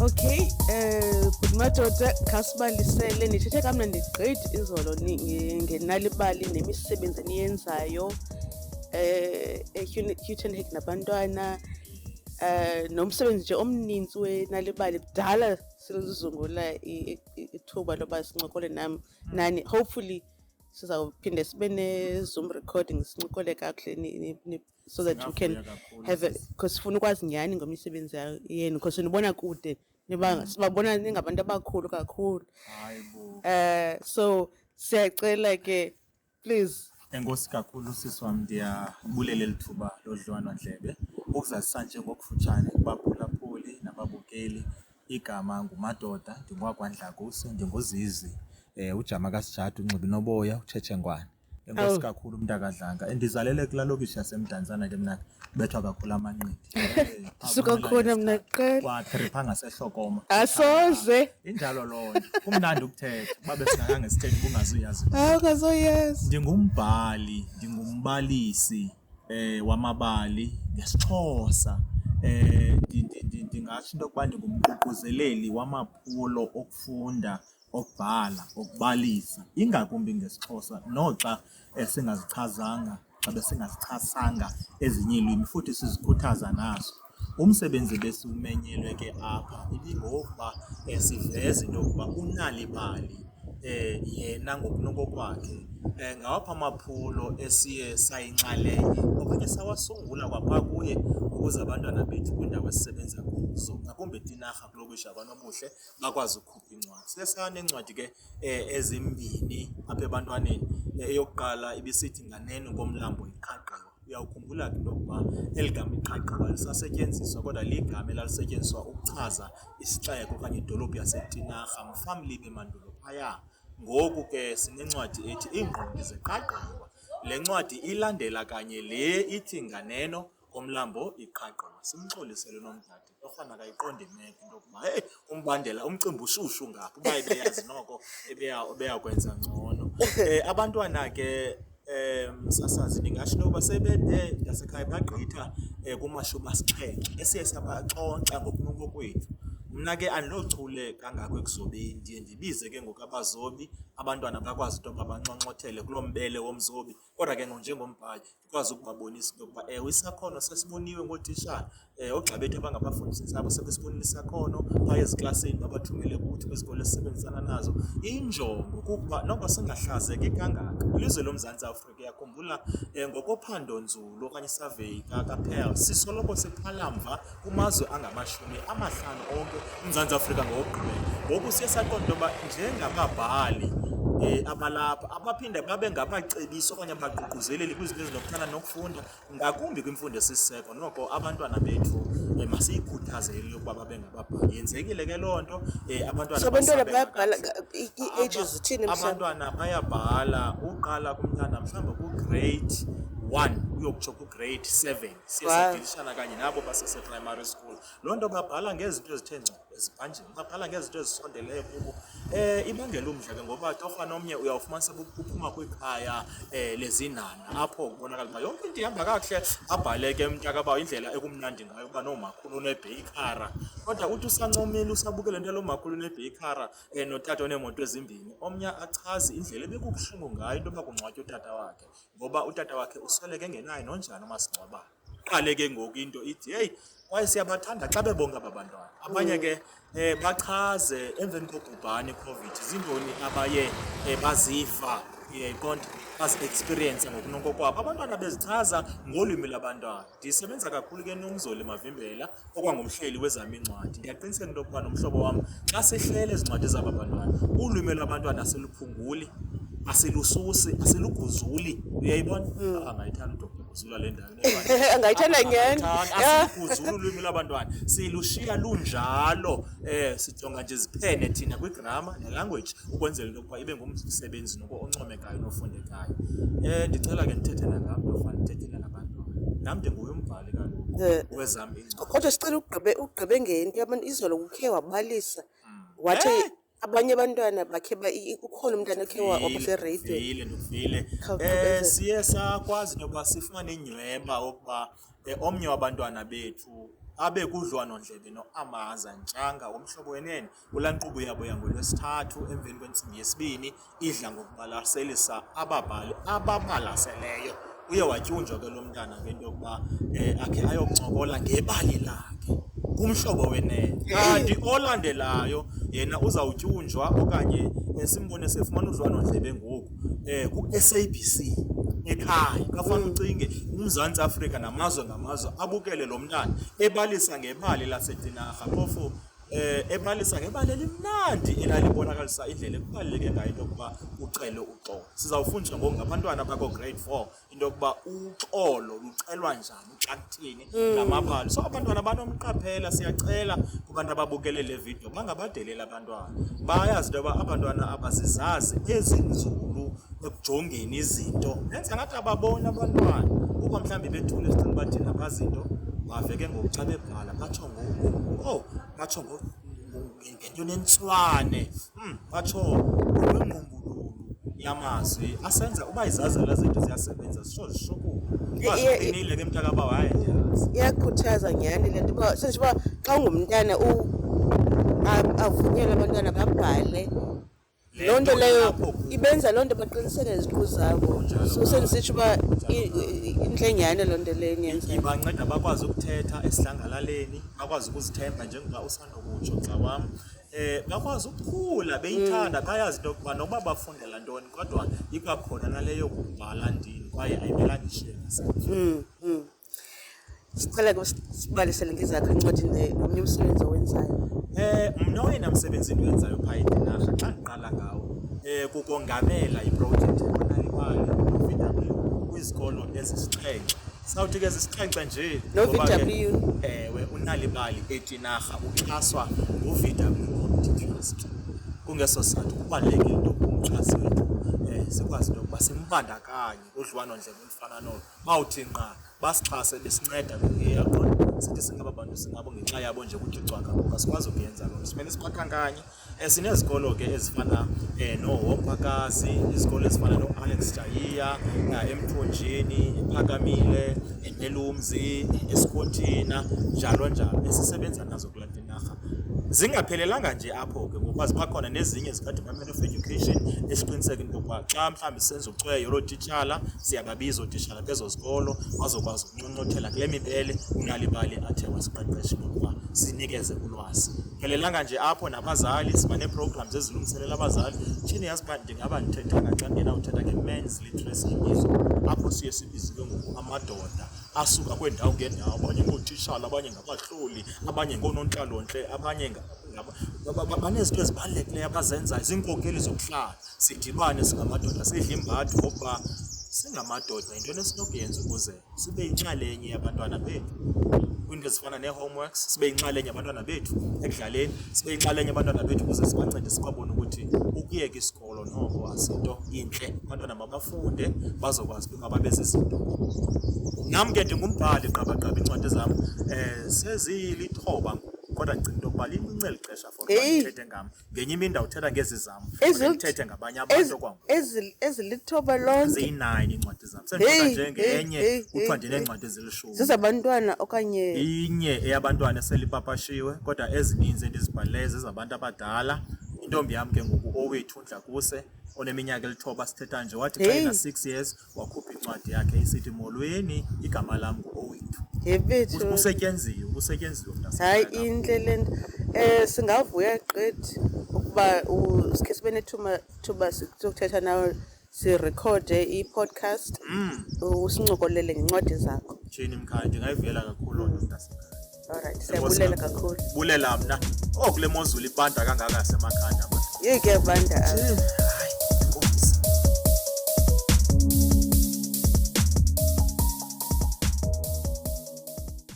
Okay, Madoda khasibalisele nithethe kamnandi gqithi izolo ngenalibali nemisebenzi eniyenzayo eHutenhage nabantwana nomsebenzi nje omninzi wenalibali. Kudala silizungula ithuba loba sincokole nani. Hopefully sizawuphinde sibe ne-Zoom recording sincokole kakuhle so that we can have a, because sifuna ukwazi nyhani ngemisebenzi yenu because nibona kude sibabona ningabantu abakhulu kakhulu. So siyacela ke please. Enkosi kakhulu sisi wami, ndiyabulela lithuba lodliwanondlebe ukuzazisa nje ngokufutshane kubaphulaphuli nababukeli. Igama nguMadoda, ndingowakwaNdlakusi, ndinguZizi ujama kaSijada uNcibi Noboya uTshetshe-Ngwane. Enkosi kakhulu umntakadlanga, endizalele kulaa lokishi yaseMdantsane ke mna kubethwa kakhulu amanqindi. Suka khona mna kuqala kwaTripha ngaseHlokoma. Asoze Injalo loo nto, kumnandi ukuthetha babe singakanga sithethe kungazuyazi. Ungazoyazi. Ndingumbhali, ndingumbalisi wamabali ngesiXhosa. Ndingatsho into yokuba ndingumququzeleli wamaphulo okufunda, okubhala, okubalisa, ingakumbi ngesiXhosa noxa singazichazanga, xa besingazichasanga ezinye iilwimi futhi sizikhuthaza nazo. Umsebenzi besiwumenyelwe ke apha ibingokuba siveze into yokuba unalibali yena ngokunokokwakhe ngawapha amaphulo esiye sayinxalenye okanye sawasungula kwapha kuye ukuze abantwana bethu kwiindawo esisebenza kuzo ngakumbi eTinarha kulokishi yaKwaNobuhle bakwazi ukukhupha incwadi. Siye saneencwadi ke ezimbini apha ebantwaneni. Eyokuqala ibisithi Nganeno komlambo iqhaqhiwe. Uyawukhumbula ke into yokuba eli gama iqhaqhiwe lisasetyenziswa kodwa ligama elalisetyenziswa ukuchaza isixeko okanye idolophu yaseTinarha mfamlibe mandulo phaya. Ngoku ke sinencwadi ethi Iingqondi zeQhaqhiwe. Le ncwadi ilandela kanye le ithi Nganeno komlambo iqhaqhiwe. Simxolisele nomdade torhwana akayiqonde imeko into yokuba umbandela umcimbi ushushu ngapha uba ebeyazi noko ebeyakwenza ngcono. Abantwana ke msasazi ndingatsho into yokuba sebede ndasekhaya bagqitha kuma-7 esiye sabaxonxa ngokunokokwethu. Mna ke andinochule kangako ekuzobeni, ndiye ndibize ke ngoku abazobi abantwana bakwazi into yoba banxonxothele kuloo mbele womzobi. Kodwa ke njengombhali ndikwazi ukubabonisa into yokuba ewe isakhono sesiboniwe ngootitshala. Oogxa bethu abangabafundisi zabo sebesibonile isakhono phaya eziklasini babathumele kuthi kwizikolo esisebenzisana nazo. Injongo kukuba noko singahlazeki kangaka. Ilizwe loMzantsi Afrika yakhumbula ngokophando-nzulu okanye isaveyi kaPearl sisoloko siphala mva kumazwe angama-50 onke uMzantsi Afrika ngokugqibela. Ngoku siye saqonda into yoba njengababhali abalapha abaphinde babe ngabacebisi okanye abaququzeleli kwizinto ezinokufana nokufunda ngakumbi kwimfundo esisiseko. Noko abantwana bethu masiyikhuthazele ukuba babe ngababhali. Yenzekile ke loo nto. Abantwana bayabhala ii-ages zithini mhlawumbi? Abantwana bayabhala uqala kumntana mhlawumbi ku-grade 1 uyokutsho ku-grade 7 siye sadilishana kanye nabo basese-primary school. Loo nto babhala ngezinto ezithe ngco ezibhanjeni, babhala ngezinto ezisondeleyo kubo. Ibangela umdla ke ngoba torhwana omnye uyawufumanisa uphuma kwikhaya lezinhanha apho kubonakala uba yonke into ihamba kakuhle. Abhale ke mntakabawo indlela ekumnandi ngayo uba noomakhulu unebheyikhara. Kodwa uthi usancomile usabukele into yalo makhulu unebheyikhara notata oneemoto ezimbini, omnye achaze indlela ebekubuhlungu ngayo into yoba kungcwatywa utata wakhe ngoba utata wakhe usweleke engenayo nonjani umasingcwabane. Qale ke ngoku into ithi kwaye siyabathanda xa bebonke aba bantwana. Abanye ke bachaze emveni kobhubhane iCOVID zintoni abaye baziva yayiqonda bazi-experience ngokunokokwabo. Abantwana bezichaza ngolwimi labantwana. Ndisebenza kakhulu ke noMzoli Mavimbela okwangumhleli wezam iincwadi. Ndiyaqiniseka into yokuba nomhlobo wam xa sihlele ezi ncwadi zaba bantwana ulwimi lwabantwana asiluphunguli, asilususi, asiluguzuli. Uyayibona? Angayithanda uDr. Guzula le ndawo. Angayithanda nyhani. Asiluguzuli ulwimi lwabantwana, silushiya lunjalo. Sijonga nje ziphene thina kwigrama nelanguage ukwenzela into yokuba ibe ngumsebenzi noko oncomekayo nofundekayo. Ndicela ke ndithethe nangam torhwana, ndithethele nabantwana. Nam ndinguye umbhali kaloku wezam iincwadi. Kodwa sicela ugqibe ngento abantu izolo ukhe wabalisa wathi abanye abantwana bakhe ukhona umntana okhe wabasereyidweni. Ndivile. Siye sakwazi into yokuba sifumane inyweba okuba omnye wabantwana bethu abe kudliwanondlebe no-Amaza Ntshanga womhlobo wenene kulaa nkqubo yabo yangoLwesithathu emveni kwentsimbi yesibini idla ngokubalaselisa ababhali ababalaseleyo. Uye watyunjwa ke lo mntana ngento yokuba akhe ayokuncokola ngebali lakhe kumhlobo wenene, kanti olandelayo yena uzawutyunjwa okanye simbone sefumana udliwanondlebe ngoku ku-SABC ekhaya. Kafana ucinge uMzantsi Afrika namazwe ngamazwe abukele lo mntana ebalisa ngebali laseTinarha, phofu ebalisa ngebali elimnandi elalibonakalisa indlela ekubaluleke ngayo into yokuba ucele uxolo. Sizawufundiswa ngoku ngabantwana bako grade 4 into yokuba uxolo lucelwa njani, xa kuthini ngamabali. So abantwana banomqaphela, siyacela kubantu ababukele le video bangabadeleli abantwana, bayazi into yoba abantwana abazizazi ezinzulu ekujongeni izinto. Benza ngathi ababona abantwana ukuba mhlawumbi bethule sicinga uba thina bazinto baveke ngoku xa bebhala batsho ngoku batsho ngento nentswane batsho ngengqumbululu yamazwi asenza uba izazela zethu ziyasebenza sisho zishukume. Baziqinile ke mntakaba wayeyazi. Iyakhuthaza nyhani le nto uba senje uba xa ungumntana avunyelwe abantwana babhale. Loo nto leyo ibenza loo nto baqiniseke iziqu zabo. So sendisitsho uba intle nyhani loo nto leyo niyenzayo. Ibanceda bakwazi ukuthetha esidlangalaleni, bakwazi ukuzithemba njengoba usandokutsho xa wam. Bakwazi ukukhula beyithanda, bayazi into yokuba nokuba bafundela ntoni kodwa ikwakhona naleyo kubhala ndini kwaye ayimelanga ishiyeke. Sicela ke sibalisele ngezakho encwadini nomnye umsebenzi owenzayo. Mna oyena msebenzi endiwenzayo phaa eTinarha xa ndiqala ngawo kukongamela iprojekthi yokunalibali no-VW kwizikolo ezisixhenxe. Sawuthi ke zisixhenxe nje No-VW? Ewe, uNalibali eTinarha uxhaswa ngu-VW Trust. Kungeso sizathu kubalulekile into yokuba umxhasi wethu sikwazi into yokuba simbandakanye udliwanondlebe olufana nolu. Bawuthi nqa basixhase besinceda ngeyaqona sithi singaba bantu singabo ngenxa yabo nje ukuthi cwaka ngoku asikwazi ukuyenza loo nto. Simele sibakhankanye. Sinezikolo ke ezifana noHompakazi, izikolo ezifana no-Alex Jayiya, eMthonjeni, ePhakamile, eNelumzi, eSkothina, njalo njalo esisebenza nazo kulaa Tinarha. Zingaphelelanga nje apho ke ngokuba zibakhona nezinye zika-Department of Education esiqiniseka into yokuba xa mhlawumbi senza ucweyo loo titshala siyababiza ootitshala bezo zikolo bazokwazi ukunconothela kule mibele uNalibali athe wasiqeqesha nokuba sinikeze ulwazi. Phelelanga nje apho nabazali siba nee-programs ezilungiselela abazali. Thini yazi uba ndingaba ndithethanga xa ndinawuthetha nge-men's literacy ibizo apho siye sibizile ngoku amadoda asuka kweendawo ngeendawo, abanye ngootitshala, abanye ngabahloli, abanye ngoonontlalontle, abanye banezinto ezibalulekileyo abazenzayo, ziinkokeli zokuhlala. Sidibane singamadoda sidle imbatho ngokuba singamadoda yintoni esinokuyenza ukuze sibe yinxalenye yabantwana bethu kwiinto ezifana nee-homeworks, sibe yinxalenye yabantwana bethu ekudlaleni, sibe yinxalenye yabantwana bethu ukuze sibancede sibabone ukuthi ukuyeka isikolo noko asinto intle. Abantwana mabafunde bazokwazi ukuba babe zizinto. Nam ke ndingumbhali gqabagqaba iincwadi zam sezilithoba kodwa ndicinga into yokuba linceli xesha for ndithethe ngam. Ngenye imini ndawuthetha ngezi zam ndithethe ngabanye abantu kwangoku. Ezilithoba lonke Ziyi-9 iincwadi zam. Sendithetha nje ngenye kuthiwa ndineencwadi ezilishumi. zezabantwana okanye Inye eyabantwana eselipapashiwe kodwa ezininzi endizibhalileyo zezabantu abadala. Intombi yam ke ngoku owethu uNdlakuse oneminyaka elithoba sithetha nje wathi xa ina-6 years wakhupha incwadi yakhe isithi molweni igama lam ngu-Owethu. yebethu Kusetyenziwe hayi intle le nto. Singavuya gqithi ukuba sikhe sibe nethuba sokuthetha nawe sirekhode i-podcast usincokolele ngencwadi zakho. Tshini mkhaya, ndingayivuyela kakhulu loo nto mntasekhaya. Alright, siyabulela kakhulu. Bulela mna kule mozulu ibanda kangaka yasemakhanda. Yeke banda.